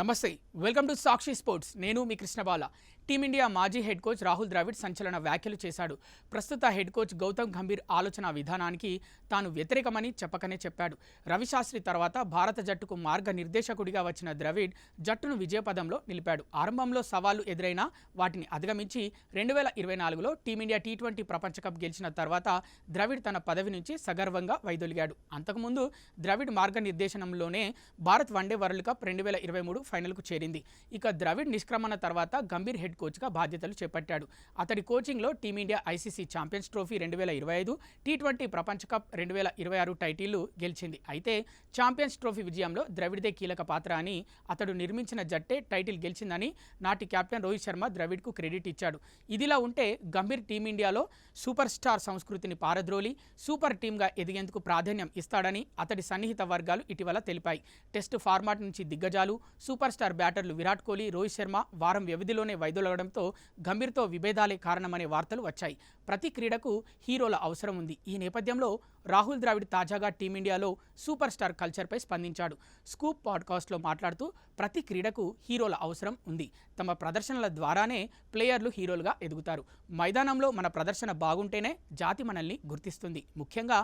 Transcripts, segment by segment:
నమస్తే welcome to Sakshi sports నేను మీ కృష్ణబాల team India మాజీ హెడ్ కోచ్ రాహుల్ ద్రావిడ్ సంచలన వ్యాఖ్యలు చేశాడు. ప్రస్తుత హెడ్ కోచ్ గౌతమ్ గంభీర్ ఆలోచన విధానానికి తాను వ్యతిరేకమని చెప్పకనే చెప్పాడు. రవిశాస్త్రి తర్వాత భారత జట్టుకు మార్గనిర్దేశకుడిగా వచ్చిన ద్రవిడ్ జట్టును విజయపదంలో నిలిపాడు. ఆరంభంలో సవాళ్లు ఎదురైనా వాటిని అధిగమించి 2024లో టీమిండియా టీ20 ప్రపంచ కప్ గెలిచిన తర్వాత ద్రవిడ్ తన పదవి నుంచి సగర్వంగా వైదొలిగాడు. అంతకుముందు ద్రవిడ్ మార్గనిర్దేశనంలోనే భారత్ వన్డే వరల్డ్ కప్ 2023 ఫైనల్కు చేరింది. ఇక ద్రవిడ్ నిష్క్రమణ తర్వాత గంభీర్ హెడ్ కోచ్గా బాధ్యతలు చేపట్టాడు. అతడి కోచింగ్లో టీమిండియా ఐసీసీ ఛాంపియన్స్ ట్రోఫీ 2025, టీ20 ప్రపంచ కప్ 2026 టైటిళ్లు గెలిచింది. అయితే ఛాంపియన్స్ ట్రోఫీ విజయంలో ద్రవిడ్దే కీలక పాత్ర అని, అతడు నిర్మించిన జట్టే టైటిల్ గెలిచిందని నాటి కెప్టెన్ రోహిత్ శర్మ ద్రవిడ్కు క్రెడిట్ ఇచ్చాడు. ఇదిలా ఉంటే గంభీర్ టీమిండియాలో సూపర్ స్టార్ సంస్కృతిని పారద్రోలి సూపర్ టీమ్గా ఎదిగేందుకు ప్రాధాన్యం ఇస్తాడని అతడి సన్నిహిత వర్గాలు ఇటీవల తెలిపాయి. టెస్టు ఫార్మాట్ నుంచి దిగ్గజాలు సూపర్ స్టార్ బ్యాటర్లు విరాట్ కోహ్లీ, రోహిత్ శర్మ వారం వ్యవధిలోనే వైదొలగడంతో గంభీర్తో విభేదాలే కారణమనే వార్తలు వచ్చాయి. ప్రతి క్రీడకు హీరోల అవసరం ఉంది. ఈ నేపథ్యంలో రాహుల్ ద్రావిడ్ తాజాగా టీమిండియాలో సూపర్ స్టార్ కల్చర్పై స్పందించాడు. స్కూప్ పాడ్కాస్ట్లో మాట్లాడుతూ ప్రతి క్రీడకు హీరోల అవసరం ఉంది. తమ ప్రదర్శనల ద్వారానే ప్లేయర్లు హీరోలుగా ఎదుగుతారు. మైదానంలో మన ప్రదర్శన బాగుంటేనే జాతి మనల్ని గుర్తిస్తుంది. ముఖ్యంగా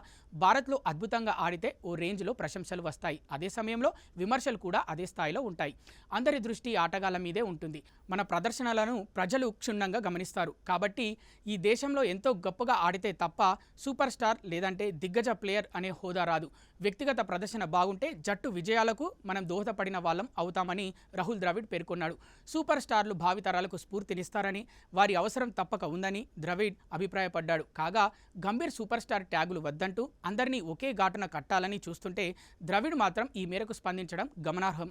భారత్లో అద్భుతంగా ఆడితే ఓ రేంజ్లో ప్రశంసలు వస్తాయి. అదే సమయంలో విమర్శలు కూడా అదే స్థాయిలో ఉంటాయి. అందరి దృష్టి ఆటగాళ్ల మీదే ఉంటుంది. మన ప్రదర్శనలను ప్రజలు క్షుణ్ణంగా గమనిస్తారు. కాబట్టి ఈ దేశంలో ఎంతో గొప్పగా ఆడితే తప్ప సూపర్ స్టార్ లేదంటే దిగ్గజ ప్లేయర్ అనే హోదా రాదు. వ్యక్తిగత ప్రదర్శన బాగుంటే జట్టు విజయాలకు మనం దోహదపడిన వాళ్ళం అవుతామని రాహుల్ ద్రావిడ్ పేర్కొన్నాడు. సూపర్ స్టార్లు భావితరాలకు స్ఫూర్తినిస్తారని, వారి అవసరం తప్పక ఉందని ద్రవిడ్ అభిప్రాయపడ్డాడు. కాగా గంభీర్ సూపర్ స్టార్ ట్యాగులు వద్దంటూ అందరినీ ఒకే ఘాటున కట్టాలని చూస్తుంటే ద్రవిడ్ మాత్రం ఈ మేరకు స్పందించడం గమనార్హం.